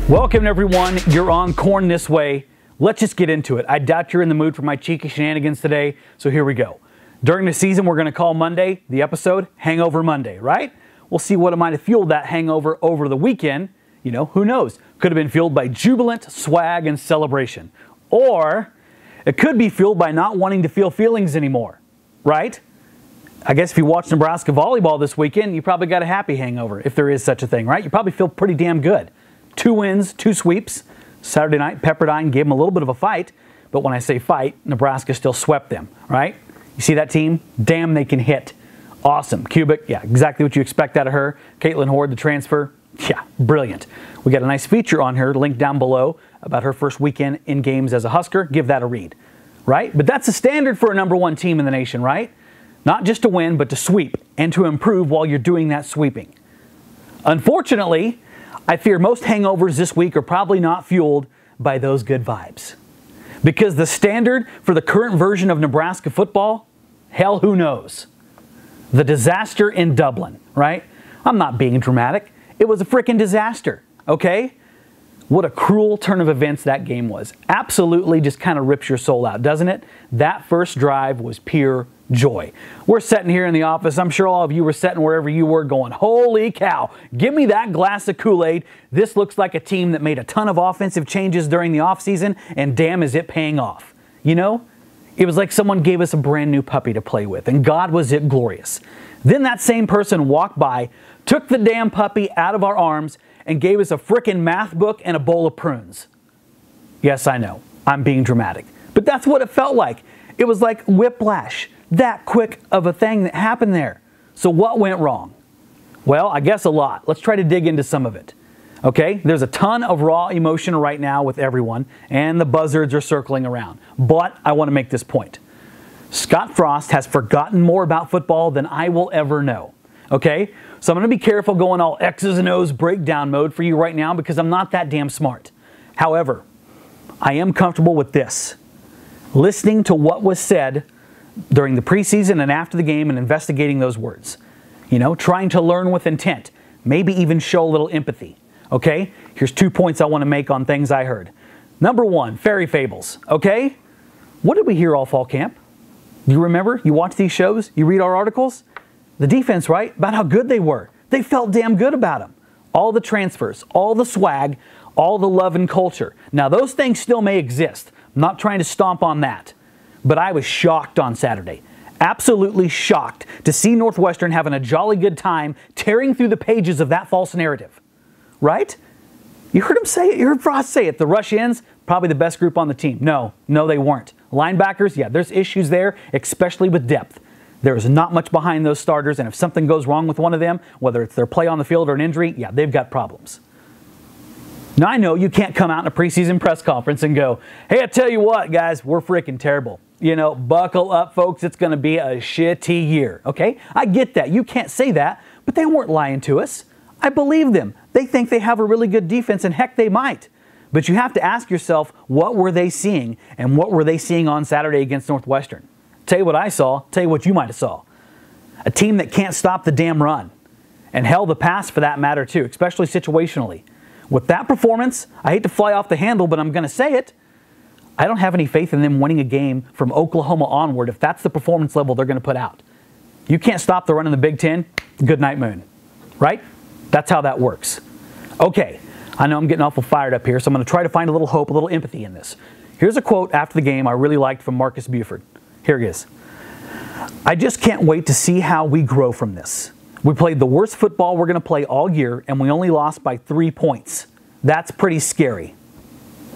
Welcome everyone, you're on Corn This Way. Let's just get into it. I doubt you're in the mood for my cheeky shenanigans today, so here we go. During the season, we're going to call Monday, the episode, Hangover Monday, right? We'll see what might have fueled that hangover over the weekend. You know, who knows? Could have been fueled by jubilant swag and celebration. Or it could be fueled by not wanting to feel feelings anymore, right? I guess if you watched Nebraska volleyball this weekend, you probably got a happy hangover, if there is such a thing, right? You probably feel pretty damn good. 2 wins, 2 sweeps. Saturday night, Pepperdine gave them a little bit of a fight, but when I say fight, Nebraska still swept them, right? You see that team? Damn, they can hit. Awesome. Kubik, yeah, exactly what you expect out of her. Caitlin Horde, the transfer, yeah, brilliant. We got a nice feature on her, linked down below, about her first weekend in games as a Husker. Give that a read, right? But that's the standard for a #1 team in the nation, right? Not just to win, but to sweep and to improve while you're doing that sweeping. Unfortunately, I fear most hangovers this week are probably not fueled by those good vibes. Because the standard for the current version of Nebraska football, hell, who knows? The disaster in Dublin, right? I'm not being dramatic. It was a freaking disaster, okay? What a cruel turn of events that game was. Absolutely just kind of rips your soul out, doesn't it? That first drive was pure joy. We're sitting here in the office. I'm sure all of you were sitting wherever you were going, holy cow, give me that glass of Kool-Aid. This looks like a team that made a ton of offensive changes during the offseason, and damn is it paying off. You know, it was like someone gave us a brand new puppy to play with, and God was it glorious. Then that same person walked by, took the damn puppy out of our arms, and gave us a frickin' math book and a bowl of prunes. Yes, I know, I'm being dramatic, but that's what it felt like. It was like whiplash. That quick of a thing that happened there. So what went wrong? Well, I guess a lot. Let's try to dig into some of it. Okay, there's a ton of raw emotion right now with everyone, and the buzzards are circling around. But I want to make this point. Scott Frost has forgotten more about football than I will ever know. Okay, so I'm going to be careful going all X's and O's breakdown mode for you right now because I'm not that damn smart. However, I am comfortable with this. Listening to what was said during the preseason and after the game and investigating those words. You know, trying to learn with intent. Maybe even show a little empathy. Okay? Here's 2 points I want to make on things I heard. Number 1, fairy fables. Okay? What did we hear all fall camp? Do you remember? You watch these shows? You read our articles? The defense, right? About how good they were. They felt damn good about them. All the transfers, all the swag, all the love and culture. Now, those things still may exist. I'm not trying to stomp on that. But I was shocked on Saturday. Absolutely shocked to see Northwestern having a jolly good time tearing through the pages of that false narrative. Right? You heard him say it. You heard Frost say it. The rush-ins, probably the best group on the team. No, they weren't. Linebackers, yeah, there's issues there, especially with depth. There's not much behind those starters, and if something goes wrong with one of them, whether it's their play on the field or an injury, yeah, they've got problems. Now, I know you can't come out in a preseason press conference and go, hey, I tell you what, guys, we're freaking terrible. You know, buckle up, folks. It's going to be a shitty year, okay? I get that. You can't say that, but they weren't lying to us. I believe them. They think they have a really good defense, and heck, they might. But you have to ask yourself, what were they seeing, and what were they seeing on Saturday against Northwestern? Tell you what I saw. Tell you what you might have saw. A team that can't stop the damn run, and hell, the pass for that matter too, especially situationally. With that performance, I hate to fly off the handle, but I'm going to say it. I don't have any faith in them winning a game from Oklahoma onward if that's the performance level they're going to put out. You can't stop the run in the Big Ten, good night moon. Right? That's how that works. Okay, I know I'm getting awful fired up here, so I'm going to try to find a little hope, a little empathy in this. Here's a quote after the game I really liked from Marcus Buford. Here it is. I just can't wait to see how we grow from this. We played the worst football we're going to play all year, and we only lost by 3 points. That's pretty scary.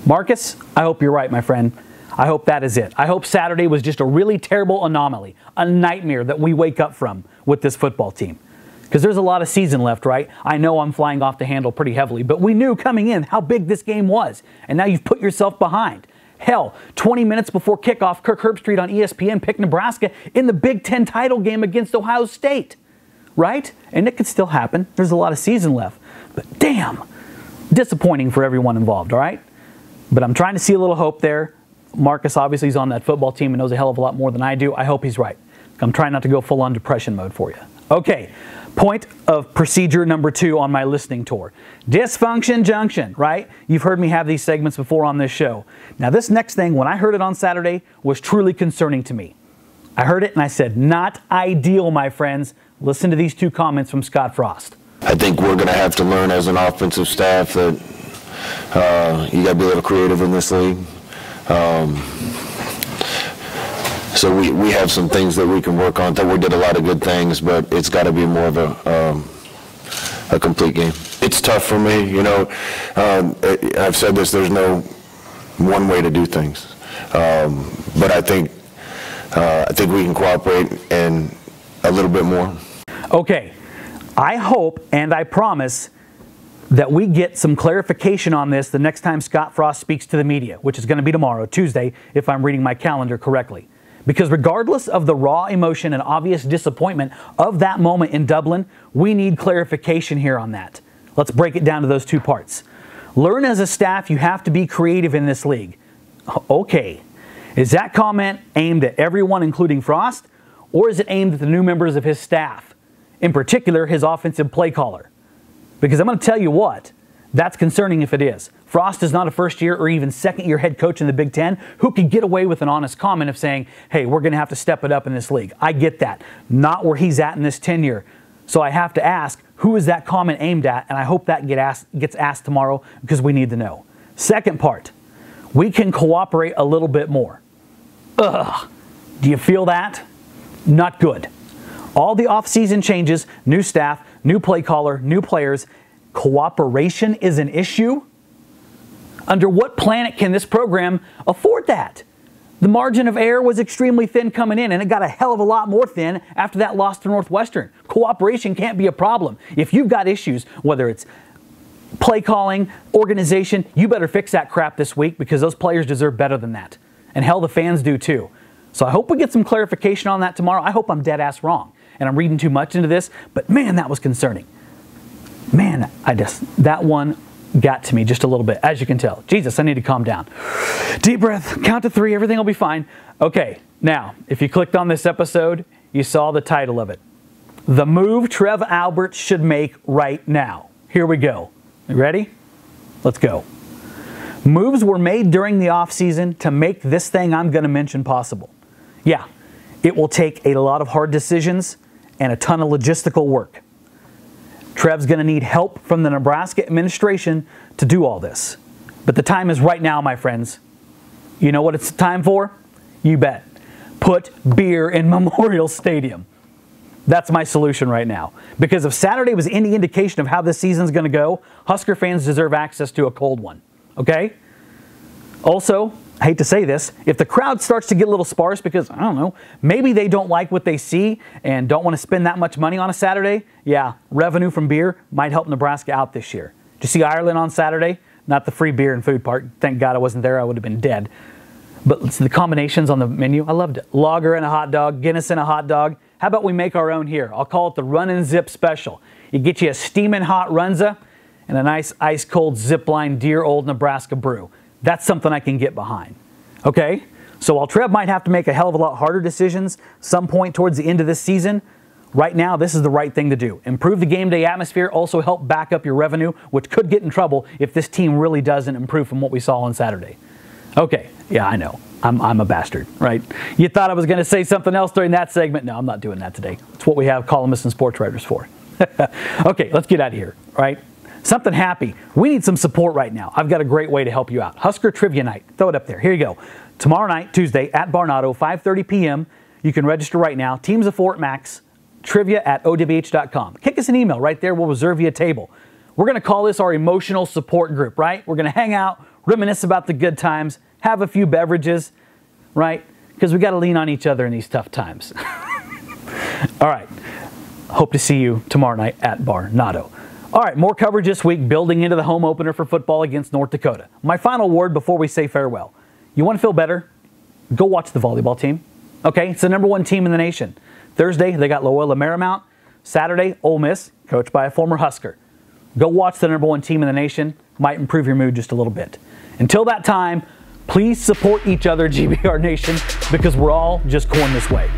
Marcus, I hope you're right, my friend. I hope that is it. I hope Saturday was just a really terrible anomaly, a nightmare that we wake up from with this football team. Because there's a lot of season left, right? I know I'm flying off the handle pretty heavily, but we knew coming in how big this game was, and now you've put yourself behind. Hell, 20 minutes before kickoff, Kirk Herbstreit on ESPN picked Nebraska in the Big Ten title game against Ohio State. Right? And it could still happen. There's a lot of season left. But damn, disappointing for everyone involved, all right? But I'm trying to see a little hope there. Marcus obviously is on that football team and knows a hell of a lot more than I do. I hope he's right. I'm trying not to go full-on depression mode for you. Okay, point of procedure number 2 on my listening tour. Dysfunction junction, right? You've heard me have these segments before on this show. Now this next thing, when I heard it on Saturday, was truly concerning to me. I heard it and I said, not ideal, my friends. Listen to these 2 comments from Scott Frost. I think we're going to have to learn as an offensive staff that you got to be a little creative in this league. So we have some things that we can work on. We did a lot of good things, but it's got to be more of a complete game. It's tough for me, you know. I've said this, there's no one way to do things. But I think we can cooperate and a little bit more. Okay, I hope and I promise that we get some clarification on this the next time Scott Frost speaks to the media, which is going to be tomorrow, Tuesday, if I'm reading my calendar correctly. Because regardless of the raw emotion and obvious disappointment of that moment in Dublin, we need clarification here on that. Let's break it down to those 2 parts. Learn as a staff you have to be creative in this league. Okay. Is that comment aimed at everyone, including Frost, or is it aimed at the new members of his staff, in particular his offensive play caller? Because I'm going to tell you what, that's concerning if it is. Frost is not a first-year or even second-year head coach in the Big Ten who could get away with an honest comment of saying, hey, we're going to have to step it up in this league. I get that. Not where he's at in this tenure. So I have to ask, who is that comment aimed at? And I hope that gets asked tomorrow because we need to know. Second part, we can cooperate a little bit more. Ugh. Do you feel that? Not good. All the off-season changes, new staff, new play caller, new players, cooperation is an issue? Under what planet can this program afford that? The margin of error was extremely thin coming in, and it got a hell of a lot more thin after that loss to Northwestern. Cooperation can't be a problem. If you've got issues, whether it's play calling, organization, you better fix that crap this week because those players deserve better than that. And hell, the fans do too. So I hope we get some clarification on that tomorrow. I hope I'm dead ass wrong and I'm reading too much into this, but man, that was concerning. Man, that one got to me just a little bit, as you can tell. Jesus, I need to calm down. Deep breath, count to 3, everything will be fine. Okay, now, if you clicked on this episode, you saw the title of it. The move Trev Alberts should make right now. Here we go. You ready? Let's go. Moves were made during the offseason to make this thing I'm going to mention possible. Yeah, it will take a lot of hard decisions and a ton of logistical work. Trev's going to need help from the Nebraska administration to do all this. But the time is right now, my friends. You know what it's time for? You bet. Put beer in Memorial Stadium. That's my solution right now. Because if Saturday was any indication of how this season's going to go, Husker fans deserve access to a cold one. Okay? Also, I hate to say this, if the crowd starts to get a little sparse because, I don't know, maybe they don't like what they see and don't want to spend that much money on a Saturday, yeah, revenue from beer might help Nebraska out this year. Did you see Ireland on Saturday? Not the free beer and food part. Thank God I wasn't there. I would have been dead. But the combinations on the menu, I loved it. Lager and a hot dog, Guinness and a hot dog. How about we make our own here? I'll call it the Run and Zip Special. You get you a steaming hot Runza and a nice ice-cold Zipline Dear Old Nebraska brew. That's something I can get behind. Okay? So while Trev might have to make a hell of a lot harder decisions some point towards the end of this season, right now this is the right thing to do. Improve the game day atmosphere, also help back up your revenue, which could get in trouble if this team really doesn't improve from what we saw on Saturday. Okay, yeah, I know. I'm a bastard, right? You thought I was going to say something else during that segment? No, I'm not doing that today. It's what we have columnists and sports writers for. Okay, let's get out of here, right? Something happy. We need some support right now. I've got a great way to help you out. Husker Trivia Night. Throw it up there. Here you go. Tomorrow night, Tuesday, at Barnado, 5:30 p.m. You can register right now. Teams of 4 at max. Trivia@odbh.com. Kick us an email right there. We'll reserve you a table. We're going to call this our emotional support group, right? We're going to hang out, reminisce about the good times, have a few beverages, right? Because we got to lean on each other in these tough times. All right. Hope to see you tomorrow night at Barnado. All right, more coverage this week building into the home opener for football against North Dakota. My final word before we say farewell. You want to feel better? Go watch the volleyball team. Okay, it's the #1 team in the nation. Thursday, they got Loyola Marymount. Saturday, Ole Miss, coached by a former Husker. Go watch the #1 team in the nation. Might improve your mood just a little bit. Until that time, please support each other, GBR Nation, because we're all just going this way.